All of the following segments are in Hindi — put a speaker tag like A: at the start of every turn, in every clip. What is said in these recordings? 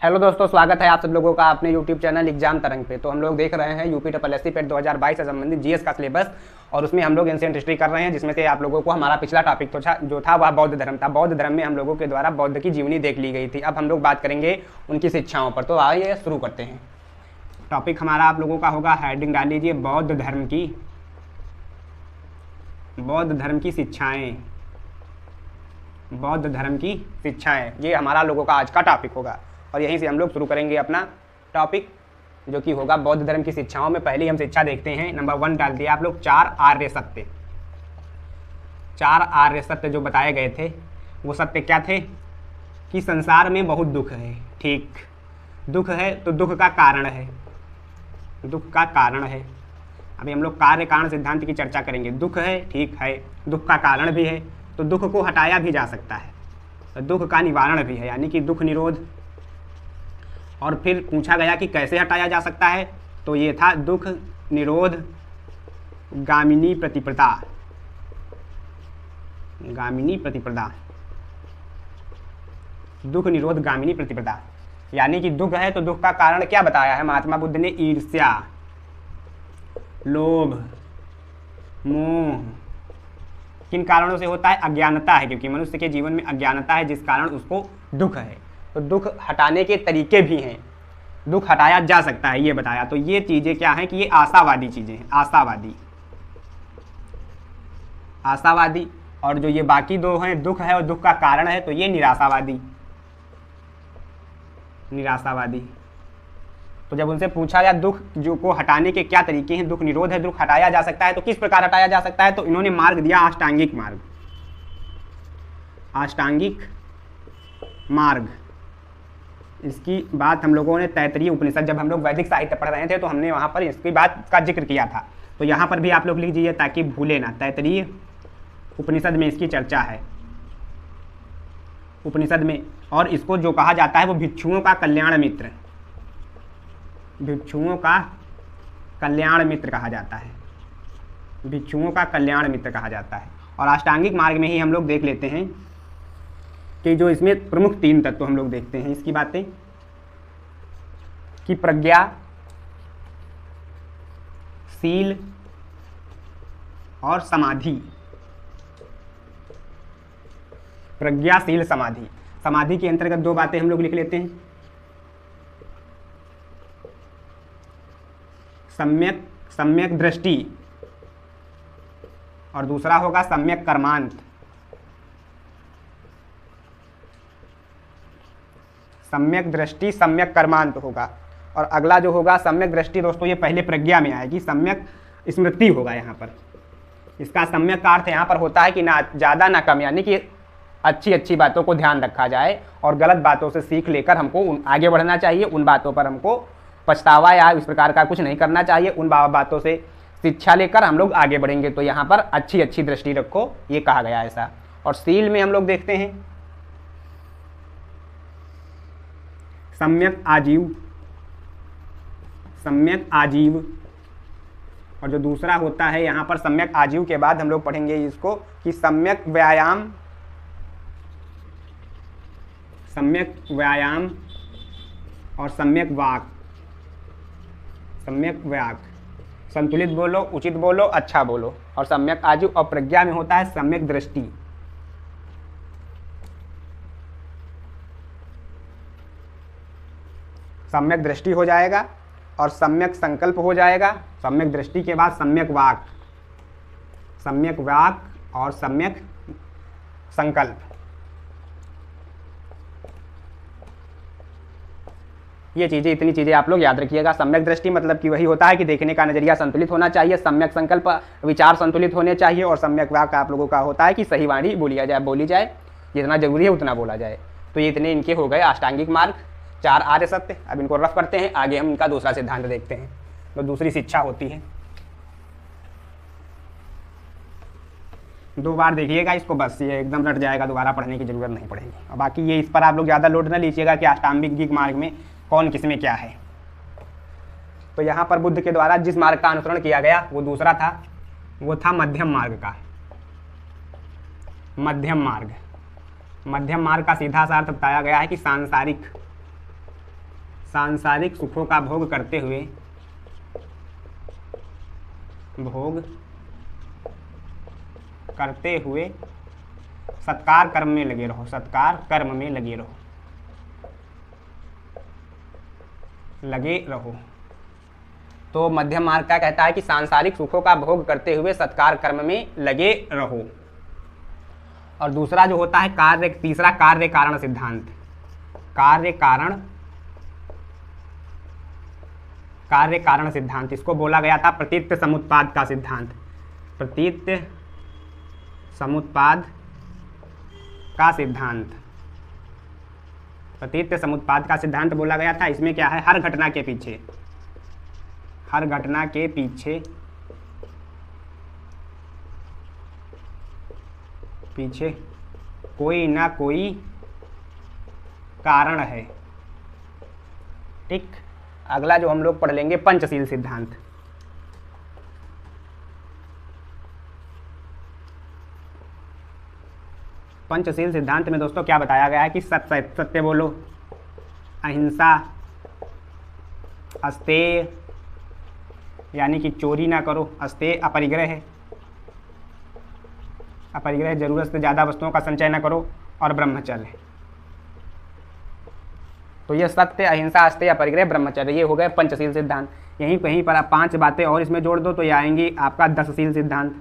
A: हेलो दोस्तों, स्वागत है आप सब लोगों का अपने यूट्यूब चैनल एग्जाम तरंग पे। तो हम लोग देख रहे हैं यूपी SSC पेट 2022 से संबंधित जीएस का सिलेबस, और उसमें हम लोग एंशिएंट हिस्ट्री कर रहे हैं, जिसमें से आप लोगों को हमारा पिछला टॉपिक तो जो था वह बौद्ध धर्म था। बौद्ध धर्म में हम लोगों के द्वारा बौद्ध की जीवनी देख ली गई थी। अब हम लोग बात करेंगे उनकी शिक्षाओं पर। तो आइए शुरू करते हैं। टॉपिक हमारा आप लोगों का होगा, हेडिंग डाल लीजिए, बौद्ध धर्म की शिक्षाएं। बौद्ध धर्म की शिक्षाएं, ये हमारा लोगों का आज का टॉपिक होगा, और यहीं से हम लोग शुरू करेंगे अपना टॉपिक, जो कि होगा बौद्ध धर्म की शिक्षाओं में। पहली हम शिक्षा देखते हैं, नंबर 1 डाल दिया आप लोग, 4 आर्य सत्य। 4 आर्य सत्य जो बताए गए थे, वो सत्य क्या थे? कि संसार में बहुत दुख है। ठीक, दुख है तो दुख का कारण है, दुख का कारण है। अभी हम लोग कार्य कारण सिद्धांत की चर्चा करेंगे। दुख है, ठीक है, दुख का कारण भी है, तो दुख को हटाया भी जा सकता है, तो दुख का निवारण भी है, यानी कि दुख निरोध। और फिर पूछा गया कि कैसे हटाया जा सकता है, तो ये था दुख निरोध गामिनी प्रतिपदा। गामिनी प्रतिपदा, दुख निरोध गामिनी प्रतिपदा, यानी कि दुख है तो दुख का कारण क्या बताया है महात्मा बुद्ध ने? ईर्ष्या, लोभ, मोह। किन कारणों से होता है? अज्ञानता है, क्योंकि मनुष्य के जीवन में अज्ञानता है, जिस कारण उसको दुख है। तो दुख हटाने के तरीके भी हैं, दुख हटाया जा सकता है, ये बताया। तो ये चीजें क्या हैं कि ये आशावादी चीजें हैं, आशावादी। और जो ये बाकी दो हैं, दुख है और दुख का कारण है, तो ये निराशावादी। तो जब उनसे पूछा गया दुख जो को हटाने के क्या तरीके हैं, दुख निरोध है, दुख हटाया जा सकता है, तो किस प्रकार हटाया जा सकता है, तो इन्होंने मार्ग दिया अष्टांगिक मार्ग। अष्टांगिक मार्ग, इसकी बात हम लोगों ने तैत्तरीय उपनिषद, जब हम लोग वैदिक साहित्य पढ़ रहे थे तो हमने वहाँ पर इसकी बात का जिक्र किया था। तो यहाँ पर भी आप लोग लिख दीजिए ताकि भूले ना। तैत्तरीय उपनिषद में इसकी चर्चा है, उपनिषद में। और इसको जो कहा जाता है वो भिक्षुओं का कल्याण मित्र, भिक्षुओं का कल्याण मित्र कहा जाता है, भिक्षुओं का कल्याण मित्र कहा जाता है। और अष्टांगिक मार्ग में ही हम लोग देख लेते हैं कि जो इसमें प्रमुख 3 तत्व हम लोग देखते हैं इसकी बातें, कि प्रज्ञा, शील और समाधि। प्रज्ञा, शील, समाधि। समाधि के अंतर्गत 2 बातें हम लोग लिख लेते हैं, सम्यक दृष्टि, और दूसरा होगा सम्यक कर्मांत। सम्यक दृष्टि, सम्यक कर्मांत होगा। और अगला जो होगा सम्यक दृष्टि, दोस्तों ये पहले प्रज्ञा में आएगी, सम्यक स्मृति होगा यहाँ पर। इसका सम्यक का अर्थ यहाँ पर होता है कि ना ज़्यादा ना कम, यानी कि अच्छी बातों को ध्यान रखा जाए, और गलत बातों से सीख लेकर हमको आगे बढ़ना चाहिए। उन बातों पर हमको पछतावा या इस प्रकार का कुछ नहीं करना चाहिए। उन बातों से शिक्षा लेकर हम लोग आगे बढ़ेंगे। तो यहाँ पर अच्छी दृष्टि रखो, ये कहा गया ऐसा। और शील में हम लोग देखते हैं सम्यक आजीव। और जो दूसरा होता है यहाँ पर सम्यक आजीव के बाद हम लोग पढ़ेंगे इसको कि सम्यक व्यायाम और सम्यक वाक। संतुलित बोलो, उचित बोलो, अच्छा बोलो। और सम्यक आजीव और प्रज्ञा में होता है सम्यक दृष्टि। सम्यक दृष्टि हो जाएगा और सम्यक संकल्प हो जाएगा। सम्यक दृष्टि के बाद सम्यक वाक और सम्यक संकल्प। ये चीज़ें, इतनी चीज़ें आप लोग याद रखिएगा। सम्यक दृष्टि मतलब कि वही होता है कि देखने का नजरिया संतुलित होना चाहिए। सम्यक संकल्प, विचार संतुलित होने चाहिए। और सम्यक वाक आप लोगों का होता है कि सही वाणी बोली जाए, जितना जरूरी है उतना बोला जाए। तो ये इतने इनके हो गए अष्टांगिक मार्ग, 4 आर्य सत्य। अब इनको रफ करते हैं, आगे हम इनका दूसरा सिद्धांत देखते हैं। तो दूसरी शिक्षा होती है, 2 बार देखिएगा इसको, बस ये एकदम रट जाएगा, दोबारा पढ़ने की जरूरत नहीं पड़ेगी। और बाकी ये इस पर आप लोग ज़्यादा लोड न लीजिएगा कि अष्टांगिक मार्ग में कौन किसमें क्या है। तो यहाँ पर बुद्ध के द्वारा जिस मार्ग का अनुसरण किया गया वो दूसरा था, वो था मध्यम मार्ग का। मध्यम मार्ग का सीधा सा अर्थ बताया गया है कि सांसारिक सुखों का भोग करते हुए सत्कार कर्म में लगे रहो, सत्कार कर्म में लगे रहो। तो मध्यम मार्ग क्या कहता है कि सांसारिक सुखों का भोग करते हुए सत्कार कर्म में लगे रहो। और दूसरा जो होता है तीसरा कार्य कारण सिद्धांत। कार्य कारण सिद्धांत, इसको बोला गया था प्रतीत समुत्पाद का सिद्धांत। प्रतीत समुत्पाद का सिद्धांत बोला गया था। इसमें क्या है, हर घटना के पीछे कोई ना कोई कारण है। ठीक, अगला जो हम लोग पढ़ लेंगे पंचशील सिद्धांत। पंचशील सिद्धांत में दोस्तों क्या बताया गया है कि सत्य बोलो, अहिंसा, अस्तेय यानी कि चोरी ना करो, अस्तेय अपरिग्रह जरूरत से ज़्यादा वस्तुओं का संचय न करो, और ब्रह्मचर्य। तो ये सत्य, अहिंसा, अस्तेय, अपरिग्रह, ब्रह्मचर्य, ये हो गए पंचशील सिद्धांत। कहीं पर आप 5 बातें और इसमें जोड़ दो तो ये आएंगी आपका 10शील सिद्धांत।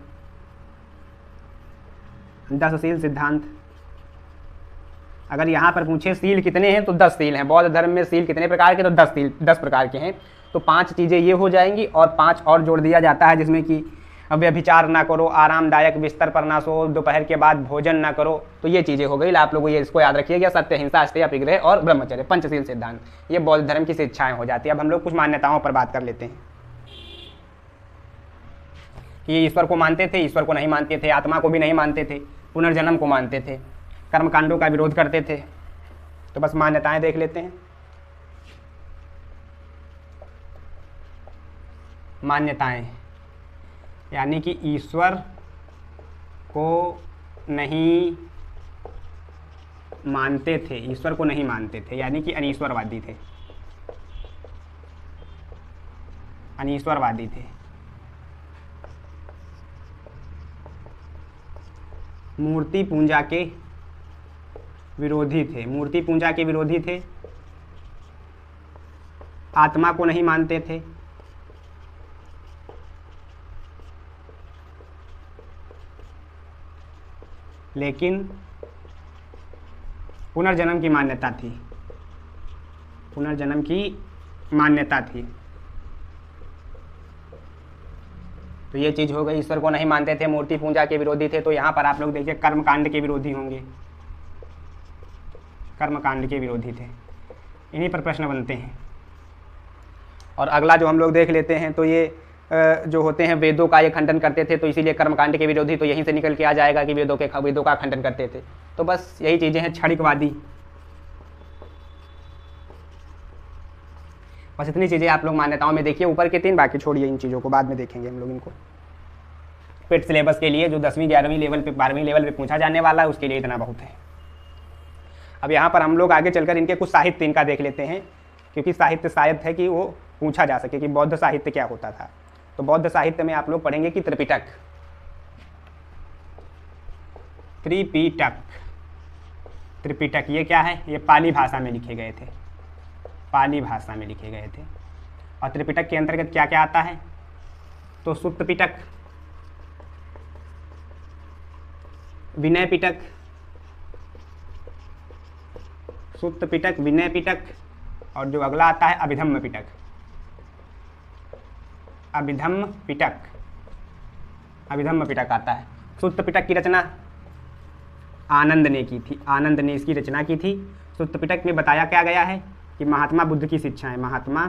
A: 10शील सिद्धांत अगर यहाँ पर पूछे शील कितने हैं तो 10 शील हैं। बौद्ध धर्म में शील कितने प्रकार के, तो 10 प्रकार के हैं। तो 5 चीज़ें ये हो जाएंगी और 5 और जोड़ दिया जाता है, जिसमें कि व्यभिचार ना करो, आरामदायक बिस्तर पर ना सो, दोपहर के बाद भोजन ना करो। तो ये चीज़ें हो गई। आप लोग ये इसको याद रखिएगा, सत्य, हिंसा, अस्तेय, अपरिग्रह और ब्रह्मचर्य, पंचशील सिद्धांत। ये बौद्ध धर्म की शिक्षाएं हो जाती है। अब हम लोग कुछ मान्यताओं पर बात कर लेते हैं कि ये ईश्वर को मानते थे, ईश्वर को नहीं मानते थे, आत्मा को भी नहीं मानते थे, पुनर्जन्म को मानते थे, कर्मकांडों का विरोध करते थे। तो बस मान्यताएं देख लेते हैं। मान्यताएं यानी कि ईश्वर को नहीं मानते थे, ईश्वर को नहीं मानते थे यानी कि अनीश्वरवादी थे, अनीश्वरवादी थे। मूर्ति पूजा के विरोधी थे, मूर्ति पूजा के विरोधी थे। आत्मा को नहीं मानते थे, लेकिन पुनर्जन्म की मान्यता थी, पुनर्जन्म की मान्यता थी। तो ये चीज़ हो गई, ईश्वर को नहीं मानते थे, मूर्ति पूजा के विरोधी थे। तो यहाँ पर आप लोग देखिए कर्मकांड के विरोधी होंगे, कर्मकांड के विरोधी थे। इन्हीं पर प्रश्न बनते हैं। और अगला जो हम लोग देख लेते हैं तो ये जो होते हैं वेदों का ये खंडन करते थे, तो इसीलिए कर्मकांड के विरोधी। तो यहीं से निकल के आ जाएगा कि वेदों का खंडन करते थे। तो बस यही चीज़ें हैं। क्षणिकवादी, बस इतनी चीज़ें आप लोग मान्यताओं में देखिए। ऊपर के 3 बाकी छोड़िए, इन चीज़ों को बाद में देखेंगे हम लोग। इनको पेट सिलेबस के लिए जो 10वीं 11वीं लेवल पे 12वीं लेवल पे पूछा जाने वाला है, उसके लिए इतना बहुत है। अब यहाँ पर हम लोग आगे चलकर इनके कुछ साहित्य इनका देख लेते हैं, क्योंकि साहित्य शायद है कि वो पूछा जा सके कि बौद्ध साहित्य क्या होता था। तो बौद्ध साहित्य में आप लोग पढ़ेंगे कि त्रिपिटक, त्रिपिटक ये क्या है, ये पाली भाषा में लिखे गए थे, पाली भाषा में लिखे गए थे। और त्रिपिटक के अंतर्गत क्या क्या आता है, तो सुत्त पिटक, विनय पिटक, सुत्त पिटक, विनय पिटक, और जो अगला आता है अभिधम्म पिटक, अभिधम्म पिटक, अभिधम्म पिटक आता है। सुत्त पिटक की रचना आनंद ने की थी, आनंद ने इसकी रचना की थी। सुत्त पिटक में बताया क्या गया है कि महात्मा बुद्ध की शिक्षाएं, महात्मा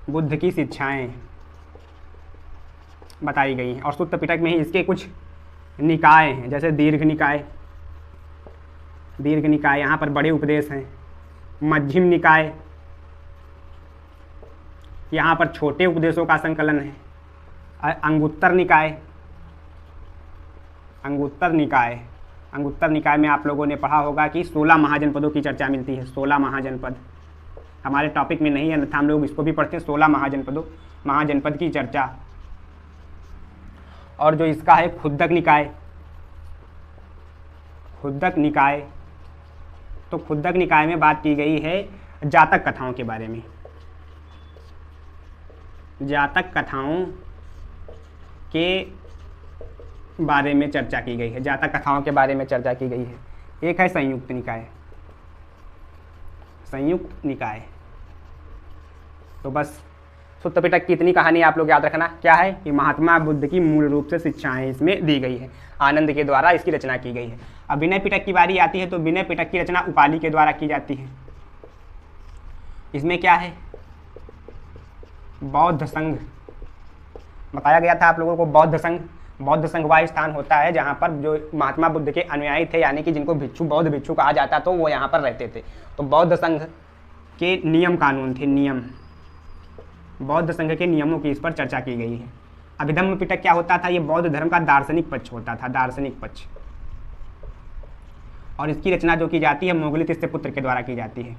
A: बुद्ध की शिक्षाएं बताई गई हैं। और सुत्त पिटक में ही इसके कुछ निकाय हैं, जैसे दीर्घ निकाय, दीर्घ निकाय यहाँ पर बड़े उपदेश हैं। मध्यम निकाय, यहाँ पर छोटे उपदेशों का संकलन है। अंगुत्तर निकाय, अंगुत्तर निकाय, अंगुत्तर निकाय में आप लोगों ने पढ़ा होगा कि 16 महाजनपदों की चर्चा मिलती है। 16 महाजनपद हमारे टॉपिक में नहीं है, अन्यथा हम लोग इसको भी पढ़ते हैं। 16 महाजनपद की चर्चा। और जो इसका है खुद्दक निकाय, खुद्दक निकाय, तो खुद्दक निकाय में बात की गई है जातक कथाओं के बारे में। जातक कथाओं के बारे में चर्चा की गई है, जातक कथाओं के बारे में चर्चा की गई है। एक है संयुक्त निकाय, संयुक्त निकाय। तो बस सुत्त पिटक की इतनी कहानी आप लोग याद रखना। क्या है कि महात्मा बुद्ध की मूल रूप से शिक्षाएं इसमें दी गई है, आनंद के द्वारा इसकी रचना की गई है। अब विनय पिटक की बारी आती है, तो विनय पिटक की रचना उपाली के द्वारा की जाती है। इसमें क्या है, बौद्ध संघ बताया गया था आप लोगों को। बौद्ध संघ, बौद्ध संघ वह स्थान होता है जहाँ पर जो महात्मा बुद्ध के अनुयायी थे, यानी कि जिनको भिक्षु, बौद्ध भिक्षु कहा जाता, तो वो यहाँ पर रहते थे। तो बौद्ध संघ के नियम कानून थे, नियम, बौद्ध संघ के नियमों की इस पर चर्चा की गई है। अभिधम्म पिटक क्या होता था, ये बौद्ध धर्म का दार्शनिक पक्ष होता था, दार्शनिक पक्ष। और इसकी रचना जो की जाती है मोगली तिस्से पुत्र के द्वारा की जाती है।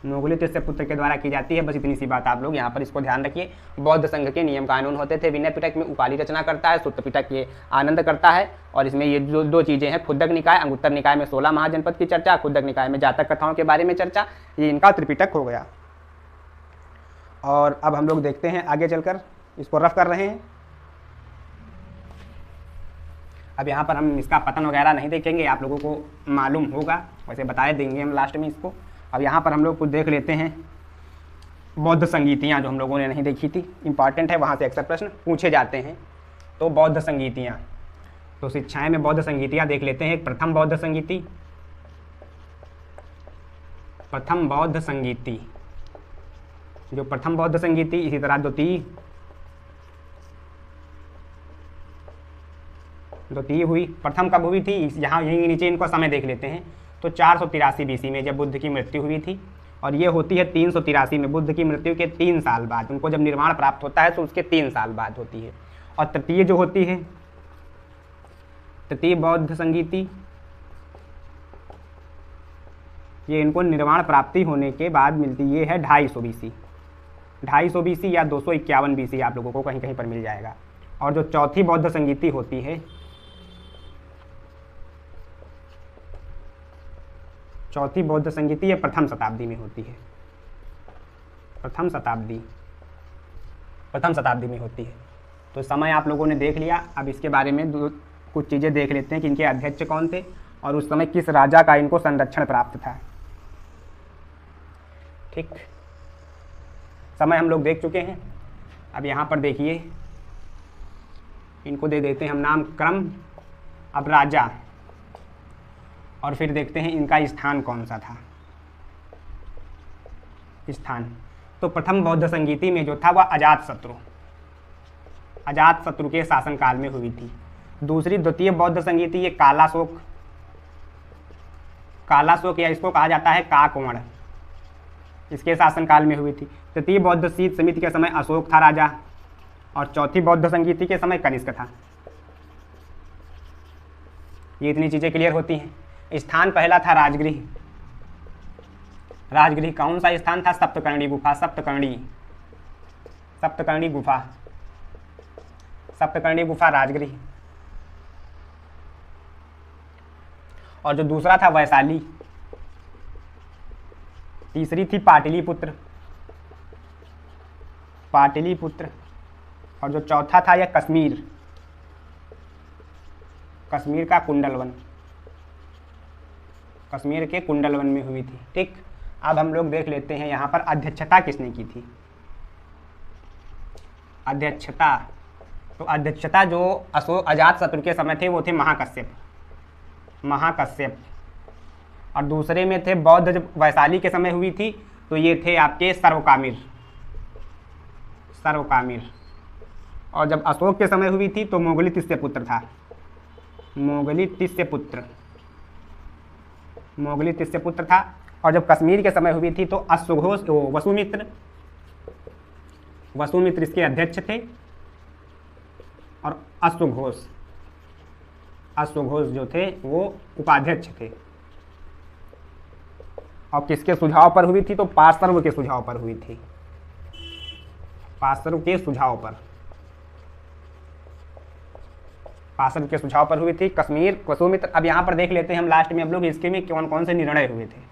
A: मोगली तिस्से पुत्र के द्वारा की जाती है। बस इतनी सी बात आप लोग यहाँ पर इसको ध्यान रखिए। बौद्ध संघ के नियम कानून होते थे। विनय पिटक में उपाली रचना करता है, सुत्त पिटक ये आनंद करता है। और इसमें ये जो दो चीज़ें हैं, खुद्दक निकाय, अंगुत्तर निकाय में 16 महाजनपद की चर्चा, खुद्दक निकाय में जातक कथाओं के बारे में चर्चा, ये इनका त्रिपिटक हो गया। और अब हम लोग देखते हैं आगे चलकर, इसको रफ कर रहे हैं। अब यहाँ पर हम इसका पतन वगैरह नहीं देखेंगे, आप लोगों को मालूम होगा, वैसे बताए देंगे हम लास्ट में इसको। अब यहाँ पर हम लोग कुछ देख लेते हैं बौद्ध संगीतियाँ, जो हम लोगों ने नहीं देखी थी, इंपॉर्टेंट है, वहाँ से अक्सर प्रश्न पूछे जाते हैं। तो बौद्ध संगीतियाँ, तो शिक्षाएं में बौद्ध संगीतियाँ देख लेते हैं। एक प्रथम बौद्ध संगीति, प्रथम बौद्ध संगीति, जो प्रथम बौद्ध संगीति, इसी तरह द्वितीय हुई। प्रथम कब हुई थी, यहाँ यहीं नीचे इनको समय देख लेते हैं। तो 483 BC में जब बुद्ध की मृत्यु हुई थी, और ये होती है 383 में, बुद्ध की मृत्यु के 3 साल बाद। उनको जब निर्वाण प्राप्त होता है तो उसके 3 साल बाद होती है। और तृतीय जो होती है, तृतीय बौद्ध संगीति, ये इनको निर्वाण प्राप्ति होने के बाद मिलती, ये है 250 BC, 250 BC या 251 BC आप लोगों को कहीं कहीं पर मिल जाएगा। और जो चौथी बौद्ध संगीति होती है, चौथी बौद्ध संगीति ये प्रथम शताब्दी में होती है, प्रथम शताब्दी में होती है। तो समय आप लोगों ने देख लिया। अब इसके बारे में कुछ चीज़ें देख लेते हैं कि इनके अध्यक्ष कौन थे और उस समय किस राजा का इनको संरक्षण प्राप्त था। ठीक, समय हम लोग देख चुके हैं। अब यहाँ पर देखिए, इनको दे देते हैं हम नाम क्रम, अब राजा, और फिर देखते हैं इनका स्थान कौन सा था। स्थान तो प्रथम बौद्ध संगीति में जो था वह अजातशत्रु के शासनकाल में हुई थी। दूसरी द्वितीय बौद्ध संगीति ये कालाशोक या इसको कहा जाता है काकवण, इसके शासनकाल में हुई थी। तृतीय बौद्ध शीत समिति के समय अशोक था राजा, और चौथी बौद्ध संगीति के समय कनिष्क था। ये इतनी चीज़ें क्लियर होती हैं। स्थान पहला था राजगृह। राजगृह कौन सा स्थान था, सप्तकर्णी गुफा, सप्तकर्णी गुफा राजगृह। और जो दूसरा था वैशाली, तीसरी थी पाटलिपुत्र, और जो चौथा था यह कश्मीर का कुंडलवन, कश्मीर के कुंडलवन में हुई थी। ठीक, अब हम लोग देख लेते हैं यहाँ पर अध्यक्षता किसने की थी। अध्यक्षता, तो अध्यक्षता जो अजातशत्रु के समय थे वो थे महाकश्यप, और दूसरे में थे बौद्ध, जब वैशाली के समय हुई थी तो ये थे आपके सर्वकामिर, और जब अशोक के समय हुई थी तो मोगली तिस्से पुत्र था, मोगली तिस्से पुत्र था। और जब कश्मीर के समय हुई थी तो अश्वघोष वसुमित्र इसके अध्यक्ष थे। और अश्वघोष जो थे वो उपाध्यक्ष थे। और किसके सुझाव पर हुई थी? तो पार्श्व के सुझाव पर हुई थी, पार्श्व के सुझाव पर हुई थी। कश्मीर वसुमित्र। अब यहाँ पर देख लेते हैं हम लास्ट में हम लोग इसके में कौन कौन से निर्णय हुए थे।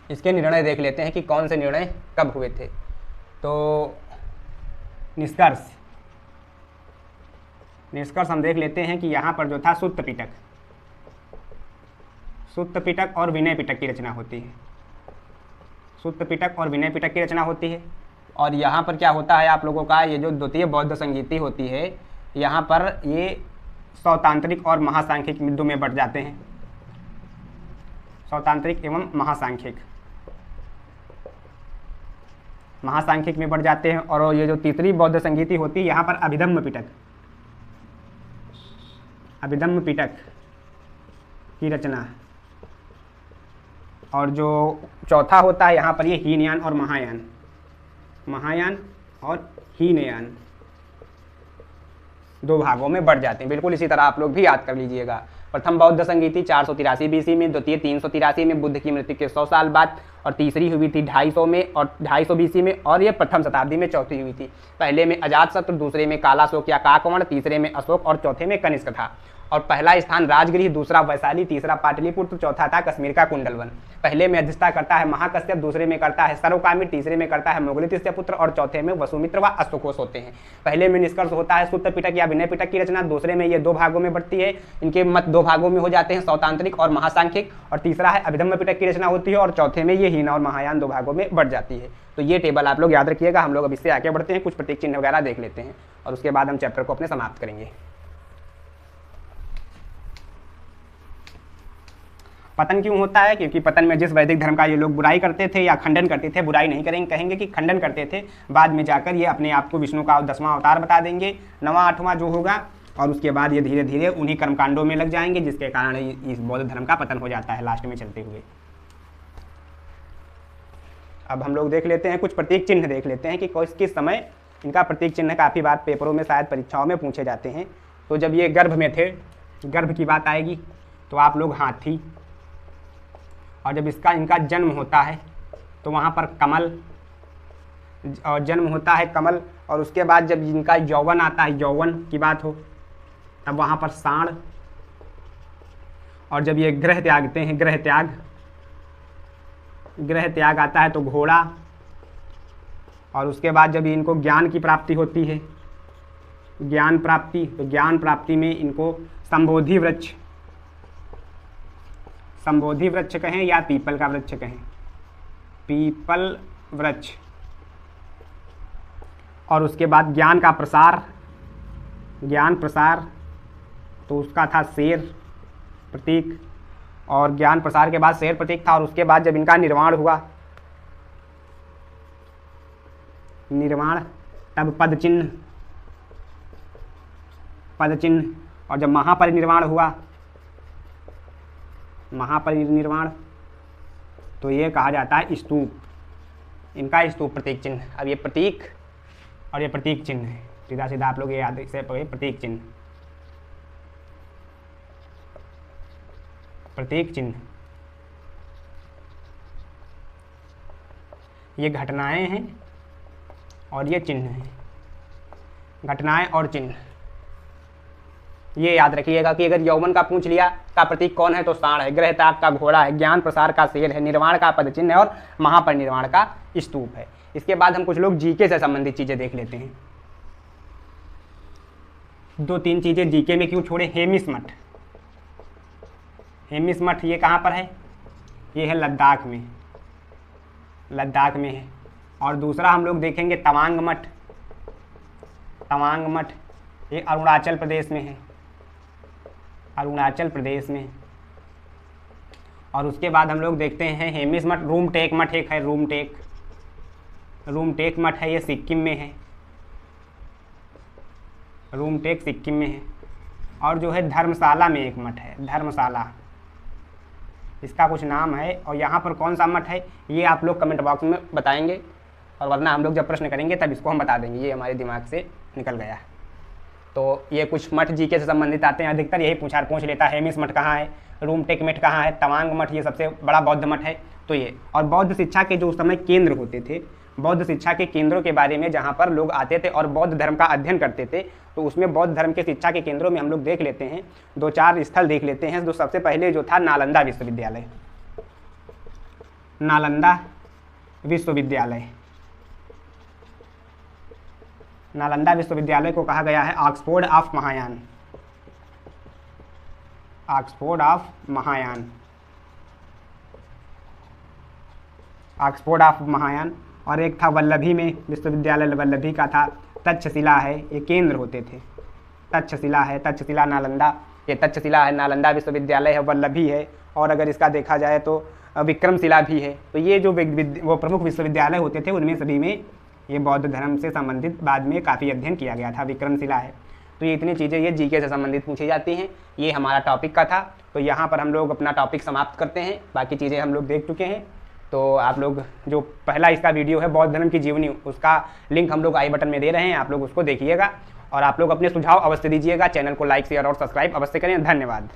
A: इसके निर्णय देख लेते हैं कि कौन से निर्णय कब हुए थे। तो निष्कर्ष हम देख लेते हैं कि यहाँ पर जो था सुत्त पिटक और विनय पिटक की रचना होती है। सुत्त पिटक और विनय पिटक की रचना होती है। और यहाँ पर क्या होता है आप लोगों का, ये जो द्वितीय बौद्ध संगीति होती है, यहाँ पर ये सौतांत्रिक और महासांख्यिक मुद्दों में बढ़ जाते हैं। सौतांत्रिक एवं महासांख्यिक में बढ़ जाते हैं। और ये जो तीसरी बौद्ध संगीति होती है, यहाँ पर अभिधम्म पिटक की रचना। और जो चौथा होता है यहाँ पर ये हीनयान और महायान और हीनयान दो भागों में बढ़ जाते हैं। बिल्कुल इसी तरह आप लोग भी याद कर लीजिएगा। प्रथम बौद्ध संगीति 483 बीसी में, द्वितीय 383 में बुद्ध की मृत्यु के 100 साल बाद, और तीसरी हुई थी 250 में और 250 बीसी में, और ये प्रथम शताब्दी में चौथी हुई थी। पहले में अजातशत्रु, दूसरे में कालाशोक या काकवर्ण, तीसरे में अशोक और चौथे में कनिष्क था। और पहला स्थान राजगृह, दूसरा वैशाली, तीसरा पाटलिपुत्र, चौथा था कश्मीर का कुंडलवन। पहले में अध्यक्षता करता है महाकश्यप, दूसरे में करता है सर्वकामी, तीसरे में करता है मुगलित पुत्र और चौथे में वसुमित्र व अश्वघोष होते हैं। पहले में निष्कर्ष होता है सुत्त पिटक या विनय पिटक की रचना, दूसरे में ये दो भागों में बढ़ती है, इनके मत दो भागों में हो जाते हैं, सौतांत्रिक और महासांख्यिक, और तीसरा है अभिधम्म पिटक की रचना होती है, और चौथे में ये हीन और महायान दो भागों में बढ़ जाती है। तो ये टेबल आप लोग याद रखिएगा। हम लोग अब इससे आगे बढ़ते हैं, कुछ प्रतीक चिन्ह वगैरह देख लेते हैं और उसके बाद हम चैप्टर को अपने समाप्त करेंगे। पतन क्यों होता है? क्योंकि पतन में जिस वैदिक धर्म का ये लोग बुराई करते थे या खंडन करते थे, बुराई नहीं करेंगे, कहेंगे कि खंडन करते थे, बाद में जाकर ये अपने आप को विष्णु का 10वां अवतार बता देंगे, 9वां 8वां जो होगा, और उसके बाद ये धीरे धीरे उन्हीं कर्मकांडों में लग जाएंगे, जिसके कारण इस बौद्ध धर्म का पतन हो जाता है लास्ट में चलते हुए। अब हम लोग देख लेते हैं, कुछ प्रतीक चिन्ह देख लेते हैं कि किस समय इनका प्रतीक चिन्ह काफ़ी बार पेपरों में शायद परीक्षाओं में पूछे जाते हैं। तो जब ये गर्भ में थे, गर्भ की बात आएगी तो आप लोग हाथी, और जब इनका जन्म होता है तो वहाँ पर कमल, और जन्म होता है कमल, और उसके बाद जब इनका यौवन आता है, यौवन की बात हो, तब वहाँ पर सांड, और जब ये ग्रह त्यागते हैं, ग्रह त्याग आता है तो घोड़ा, और उसके बाद जब इनको ज्ञान की प्राप्ति होती है, ज्ञान प्राप्ति, तो ज्ञान प्राप्ति में इनको संबोधि वृक्ष कहें या पीपल का वृक्ष कहें, पीपल वृक्ष। और उसके बाद ज्ञान प्रसार, तो उसका था शेर प्रतीक, और ज्ञान प्रसार के बाद शेर प्रतीक था। और उसके बाद जब इनका निर्वाण हुआ, तब पद चिन्ह, और जब महापरिनिर्वाण, तो ये कहा जाता है स्तूप, इनका स्तूप प्रतीक चिन्ह। अब ये प्रतीक और ये प्रतीक चिन्ह है, सीधा सीधा आप लोग ये याद से प्रतीक चिन्ह, ये घटनाएं हैं और ये चिन्ह हैं, घटनाएं और चिन्ह। ये याद रखिएगा कि अगर यौवन का पूछ लिया का प्रतीक कौन है तो सांड है, ग्रह त्याग का घोड़ा है, ज्ञान प्रसार का शेर है, निर्वाण का पद चिन्ह है, और महापरिनिर्वाण का स्तूप है। इसके बाद हम कुछ लोग जीके से संबंधित चीजें देख लेते हैं। 2-3 चीजें जीके में क्यों छोड़े। हेमिस मठ ये कहाँ पर है? ये है लद्दाख में है। और दूसरा हम लोग देखेंगे तवांग मठ, ये अरुणाचल प्रदेश में। और उसके बाद हम लोग देखते हैं हेमिस मठ, रूमटेक मठ एक है, रूमटेक मठ है, ये सिक्किम में है, रूमटेक सिक्किम में है। और जो है धर्मशाला में एक मठ है, धर्मशाला, इसका कुछ नाम है। और यहाँ पर कौन सा मठ है ये आप लोग कमेंट बॉक्स में बताएंगे। और वरना हम लोग जब प्रश्न करेंगे तब इसको हम बता देंगे, ये हमारे दिमाग से निकल गया। तो ये कुछ मठ जीके से संबंधित आते हैं, अधिकतर यही पूछ लेता है। हेमिस मठ कहाँ है, रूमटेक मठ कहाँ है, तवांग मठ ये सबसे बड़ा बौद्ध मठ है। तो ये और बौद्ध शिक्षा के जो उस समय केंद्र होते थे, बौद्ध शिक्षा के केंद्रों के बारे में जहाँ पर लोग आते थे और बौद्ध धर्म का अध्ययन करते थे, तो उसमें बौद्ध धर्म के शिक्षा के केंद्रों में हम लोग देख लेते हैं, 2-4 स्थल देख लेते हैं। जो सबसे पहले जो था नालंदा विश्वविद्यालय, नालंदा विश्वविद्यालय, नालंदा विश्वविद्यालय को कहा गया है Oxford of Mahayana, Oxford of Mahayana, Oxford of Mahayana. और एक था वल्लभी में विश्वविद्यालय, वल्लभी का था। तक्षशिला है, ये केंद्र होते थे। तक्षशिला है, तक्षशिला नालंदा, ये तक्षशिला है, नालंदा विश्वविद्यालय है, वल्लभी है। और अगर इसका देखा जाए तो विक्रमशिला भी है। तो ये जो वो प्रमुख विश्वविद्यालय होते थे उनमें सभी में ये बौद्ध धर्म से संबंधित बाद में काफ़ी अध्ययन किया गया था। विक्रमशिला है। तो ये इतनी चीज़ें ये जीके से संबंधित पूछी जाती हैं। ये हमारा टॉपिक का था। तो यहाँ पर हम लोग अपना टॉपिक समाप्त करते हैं। बाकी चीज़ें हम लोग देख चुके हैं। तो आप लोग जो पहला इसका वीडियो है बौद्ध धर्म की जीवनी, उसका लिंक हम लोग आई बटन में दे रहे हैं, आप लोग उसको देखिएगा और आप लोग अपने सुझाव अवश्य दीजिएगा। चैनल को लाइक शेयर और सब्सक्राइब अवश्य करें। धन्यवाद।